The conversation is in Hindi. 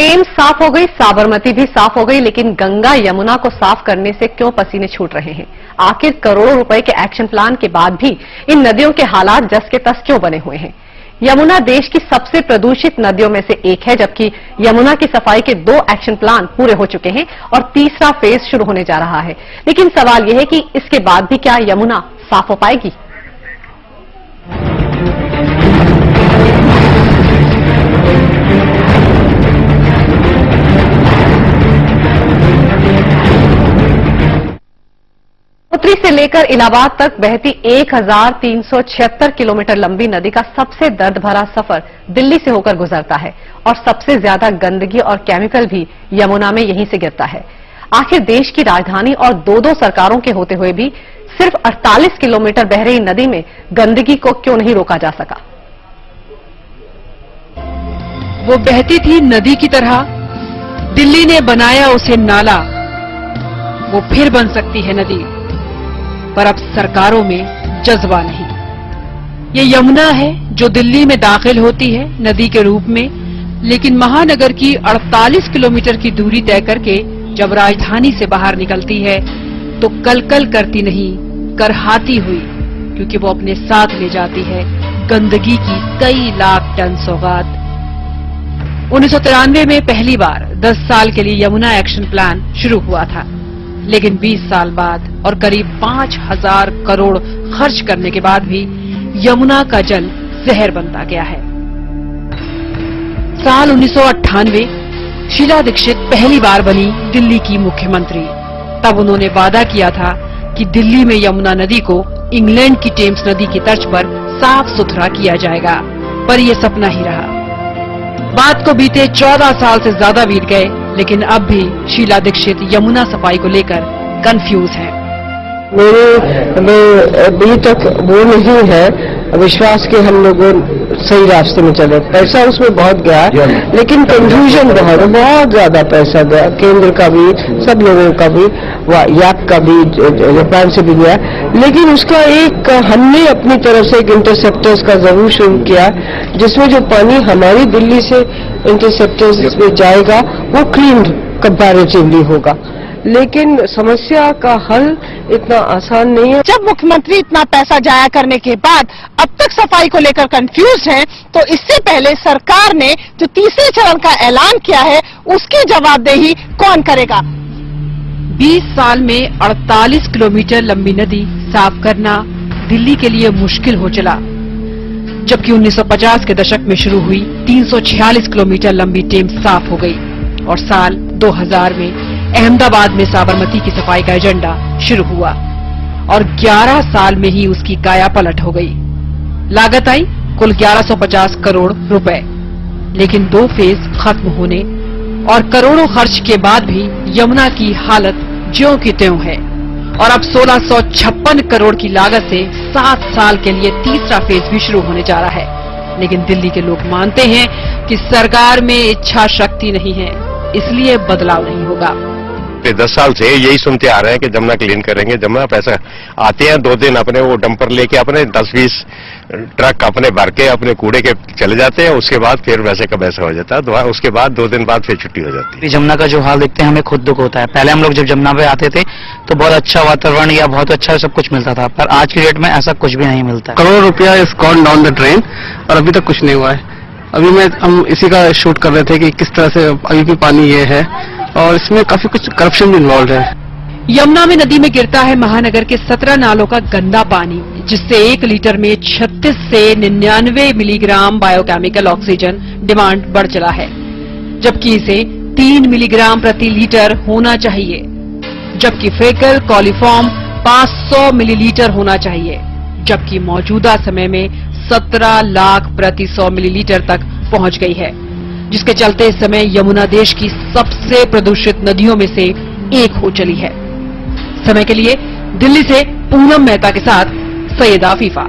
टेम्स साफ हो गई, साबरमती भी साफ हो गई, लेकिन गंगा यमुना को साफ करने से क्यों पसीने छूट रहे हैं? आखिर करोड़ों रुपए के एक्शन प्लान के बाद भी इन नदियों के हालात जस के तस क्यों बने हुए हैं? यमुना देश की सबसे प्रदूषित नदियों में से एक है, जबकि यमुना की सफाई के 2 एक्शन प्लान पूरे हो चुके हैं और तीसरा फेज शुरू होने जा रहा है। लेकिन सवाल यह है कि इसके बाद भी क्या यमुना साफ हो पाएगी? उत्तरी से लेकर इलाहाबाद तक बहती 1376 किलोमीटर लंबी नदी का सबसे दर्द भरा सफर दिल्ली से होकर गुजरता है और सबसे ज्यादा गंदगी और केमिकल भी यमुना में यहीं से गिरता है। आखिर देश की राजधानी और 2-2 सरकारों के होते हुए भी सिर्फ 48 किलोमीटर बह रही नदी में गंदगी को क्यों नहीं रोका जा सका? वो बहती थी नदी की तरह, दिल्ली ने बनाया उसे नाला। वो फिर बन सकती है नदी, पर अब सरकारों में जज्बा नहीं। ये यमुना है जो दिल्ली में दाखिल होती है नदी के रूप में, लेकिन महानगर की 48 किलोमीटर की दूरी तय करके जब राजधानी से बाहर निकलती है तो कलकल करती नहीं, करहाती हुई, क्योंकि वो अपने साथ ले जाती है गंदगी की कई लाख टन सौगात। 1993 में पहली बार 10 साल के लिए यमुना एक्शन प्लान शुरू हुआ था, लेकिन 20 साल बाद और करीब 5000 करोड़ खर्च करने के बाद भी यमुना का जल जहर बनता गया है। साल 1998 शीला दीक्षित पहली बार बनी दिल्ली की मुख्यमंत्री। तब उन्होंने वादा किया था कि दिल्ली में यमुना नदी को इंग्लैंड की टेम्स नदी की तर्ज पर साफ सुथरा किया जाएगा, पर यह सपना ही रहा। बात को बीते 14 साल से ज्यादा बीत गए, लेकिन अब भी शीला दीक्षित यमुना सफाई को लेकर कंफ्यूज है। मेरे अभी तक वो नहीं है विश्वास के हम लोग सही रास्ते में चले। पैसा उसमें बहुत गया, लेकिन कंफ्यूजन बहुत ज्यादा पैसा गया, केंद्र का भी, सब लोगों का भी, याक का भी, जापान से भी गया। लेकिन उसका एक हमने अपनी तरफ से एक इंटरसेप्टर्स का जरूर शुरू किया, जिसमें जो पानी हमारी दिल्ली से इंटरसेप्टर्स में जाएगा वो क्लीन कंपैरेटिवली होगा। लेकिन समस्या का हल इतना आसान नहीं है। जब मुख्यमंत्री इतना पैसा जाया करने के बाद अब तक सफाई को लेकर कंफ्यूज हैं, तो इससे पहले सरकार ने जो तीसरे चरण का ऐलान किया है उसकी जवाबदेही कौन करेगा? 20 साल में 48 किलोमीटर लंबी नदी साफ करना दिल्ली के लिए मुश्किल हो चला, जबकि 1950 के दशक में शुरू हुई 346 किलोमीटर लंबी टेम्स साफ हो गई और साल 2000 में अहमदाबाद में साबरमती की सफाई का एजेंडा शुरू हुआ और 11 साल में ही उसकी कायापलट हो गई। लागत आई कुल 1150 करोड़ रुपए, लेकिन 2 फेज खत्म होने और करोड़ों खर्च के बाद भी यमुना की हालत ज्यों की त्यों है और अब 1656 करोड़ की लागत से 7 साल के लिए तीसरा फेज भी शुरू होने जा रहा है। लेकिन दिल्ली के लोग मानते हैं कि सरकार में इच्छा शक्ति नहीं है, इसलिए बदलाव नहीं होगा। 10 साल से यही सुनते आ रहे हैं कि जमुना क्लीन करेंगे, जमुना पैसा आते हैं 2 दिन अपने वो डंपर लेके अपने 10-20 ट्रक अपने भर के अपने कूड़े के चले जाते हैं, उसके बाद फिर वैसे का वैसा हो जाता है। उसके बाद 2 दिन बाद फिर छुट्टी हो जाती है। जमुना का जो हाल देखते हैं हमें खुद दुख होता है। पहले हम लोग जब जमुना पे आते थे तो बहुत अच्छा वातावरण या बहुत अच्छा सब कुछ मिलता था, पर आज की डेट में ऐसा कुछ भी नहीं मिलता। करोड़ रुपया is gone down the drain और अभी तक कुछ नहीं हुआ है। अभी हम इसी का शूट कर रहे थे कि किस तरह से अभी भी पानी ये है और इसमें काफी कुछ करप्शन भी इन्वॉल्व है। यमुना में नदी में गिरता है महानगर के 17 नालों का गंदा पानी, जिससे 1 लीटर में 36 से 99 मिलीग्राम बायोकेमिकल ऑक्सीजन डिमांड बढ़ चला है, जबकि इसे 3 मिलीग्राम प्रति लीटर होना चाहिए, जबकि फेकल कॉलीफॉर्म 500 मिलीलीटर होना चाहिए, जबकि मौजूदा समय में 17 लाख प्रति 100 मिलीलीटर तक पहुंच गई है, जिसके चलते इस समय यमुना देश की सबसे प्रदूषित नदियों में से एक हो चली है। समय के लिए दिल्ली से पूनम मेहता के साथ सैयदा आफीफा।